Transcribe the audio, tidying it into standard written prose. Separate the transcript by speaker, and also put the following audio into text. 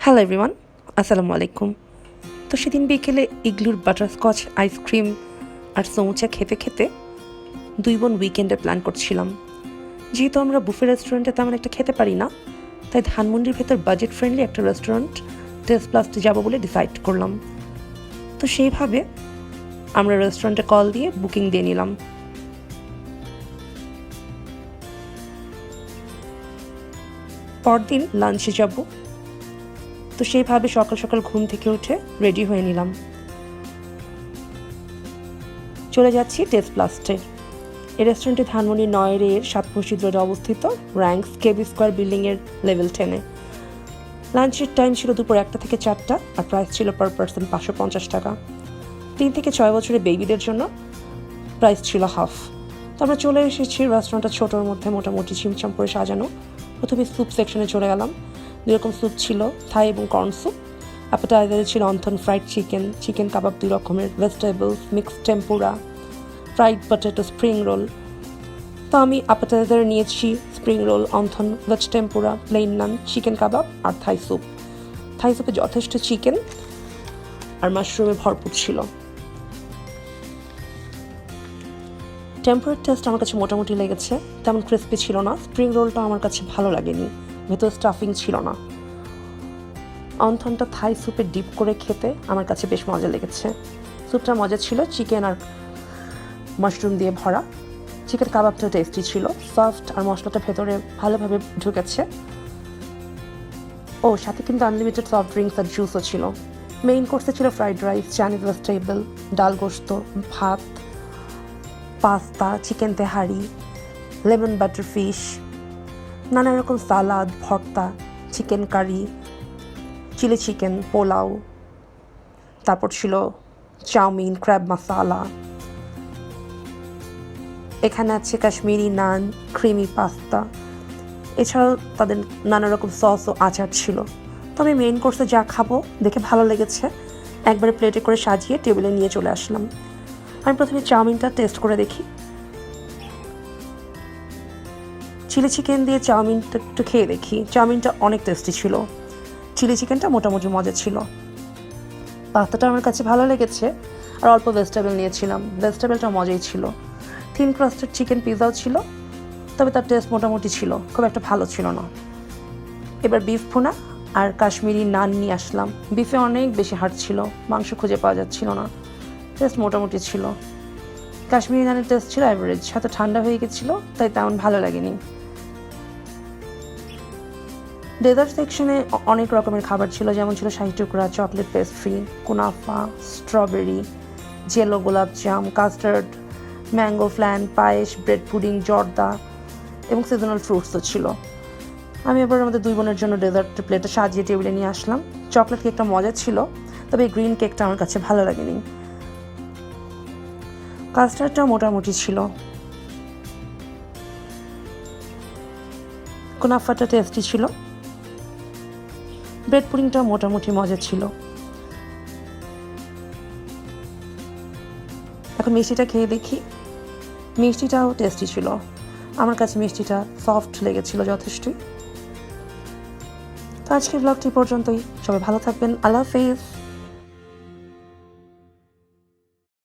Speaker 1: Hello everyone, আসসালামু আলাইকুম। তো সেদিন বিকেলে ইগলুর বাটারস্কচ আইসক্রিম আর সমুচা খেতে খেতে দুই বোন উইকেন্ডে প্ল্যান করছিলাম। যেহেতু আমরা বুফে রেস্টুরেন্টে তেমন একটা খেতে পারি না, তাই ধানমন্ডির ভেতর বাজেট ফ্রেন্ডলি একটা রেস্টুরেন্ট টেস্ট প্লাসে যাবো বলে ডিসাইড করলাম। তো সেইভাবে আমরা রেস্টুরেন্টে কল দিয়ে বুকিং দিয়ে নিলাম। পরদিন লাঞ্চে যাব, তো সেইভাবে সকাল সকাল ঘুম থেকে উঠে রেডি হয়ে নিলাম। চলে যাচ্ছি টেস্ট প্লাস্টে। এই রেস্টুরেন্টটি ধানমন্ডি 9 7 মসজিদ রোডে অবস্থিত, র্যাঙ্কস কেবি স্কোয়ার বিল্ডিংয়ের লেভেল 10-এ। লাঞ্চের টাইম ছিল দুপুর 1টা থেকে 4টা, আর প্রাইস ছিল পার পার্সন 550 টাকা। 3 থেকে 6 বছরের বেবিদের জন্য প্রাইস ছিল হাফ। তো আমরা চলে এসেছি রেস্টুরেন্টটা ছোটোর মধ্যে মোটামুটি ছিমছাম করে সাজানো। প্রথমে স্যুপ সেকশনে চলে গেলাম। দুরকম স্যুপ ছিল, থাই এবং কর্ন স্যুপ। অ্যাপেটাইজারে ছিল wonton fried chicken, chicken kebab 2 রকমের, vegetables, mixed tempura, fried potato, spring roll. তো আমি অ্যাপেটাইজারে নিয়েছি spring roll, wonton, veg tempura, plain naan, chicken kebab আর থাই স্যুপ। থাই স্যুপে যথেষ্ট চিকেন আর মাশরুমে ভরপুর ছিল। টেম্পুরার টেস্ট আমার কাছে মোটামুটি লেগেছে, তেমন ক্রিস্পি ছিল না। স্প্রিং রোলটা আমার কাছে ভালো লাগেনি, ভেতর স্টাফিং ছিল না। অন্থনটা থাই স্যুপে ডিপ করে খেতে আমার কাছে বেশ মজা লেগেছে। স্যুপটা মজা ছিল, চিকেন আর মাশরুম দিয়ে ভরা। চিকেন কাবাবটা টেস্টি ছিল, সফট আর মশলাটা ভেতরে ভালোভাবে ঢুকেছে। ও সাথে কিন্তু আনলিমিটেড সফট ড্রিঙ্কস আর জুসও ছিল। মেইন কোর্সে ছিল ফ্রাইড রাইস, চাইনিজ ভেজিটেবল, ডাল গোস্ত, ভাত, পাস্তা, চিকেন তেহারি, লেমন বাটার ফিশ, নানা রকম সালাদ, ভর্তা, chicken curry, chilli chicken, pulao, তারপর ছিল চাউমিন, ক্র্যাব মশালা। এখানে আছে কাশ্মীরি নান, ক্রিমি পাস্তা, এছাড়াও তাদের নানা রকম সস ও আচার ছিল। তো আমি মেইন কোর্সে যা খাবো দেখে ভালো লেগেছে, একবারে প্লেটে করে সাজিয়ে টেবিলে নিয়ে চলে আসলাম। আমি প্রথমে চাউমিনটা টেস্ট করে দেখি। চিলি চিকেন দিয়ে চাউমিনটা একটু খেয়ে দেখি। চাউমিনটা অনেক টেস্টি ছিল, চিলি চিকেনটা মোটামুটি মজা ছিল। পাস্তাটা আমার কাছে ভালো লেগেছে, আর অল্প ভেজিটেবল নিয়েছিলাম, ভেজিটেবলটা মজাই ছিল। থিন ক্রাস্টেড চিকেন পিৎজাও ছিল, তবে তার টেস্ট মোটামুটি ছিল, খুব একটা ভালো ছিল না। এবার বিফ ভুনা আর কাশ্মীরি নান নিয়ে আসলাম। বিফে অনেক বেশি হাড় ছিল, মাংস খুঁজে পাওয়া যাচ্ছিল না, টেস্ট মোটামুটি ছিল। কাশ্মীরি নানের টেস্ট ছিল অ্যাভারেজ, সাথে ঠান্ডা হয়ে গেছিলো, তাই তেমন ভালো লাগেনি। ডেজার্ট সেকশনে অনেক রকমের খাবার ছিল, যেমন ছিল শাহী টুকরা, চকলেট পেস্ট্রি, কুনাফা, স্ট্রবেরি, জেলো গোলাপজাম, কাস্টার্ড, ম্যাঙ্গো ফ্ল্যান, পায়েস, ব্রেড পুডিং, জর্দা এবং সিজনাল ফ্রুটসও ছিল। আমি এবার আমাদের দুই বোনের জন্য ডেজার্ট প্লেটে সাজিয়ে টেবিলে নিয়ে আসলাম। চকলেট কেকটা মজা ছিল, তবে এই গ্রিন কেকটা আমার কাছে ভালো লাগেনি। কাস্টার্ডটা মোটামুটি ছিল। কুনাফাটা টেস্টি ছিল, ব্রেড পুডিংটা মোটামুটি মজা ছিল। এখন মিষ্টিটা খেয়ে দেখি। মিষ্টিটাও টেস্টি ছিল, আমার কাছে মিষ্টিটা সফট লেগেছিল যথেষ্টই। তো আজকের ব্লগটি পর্যন্তই, সবাই ভালো থাকবেন, আল্লাহ হাফেজ।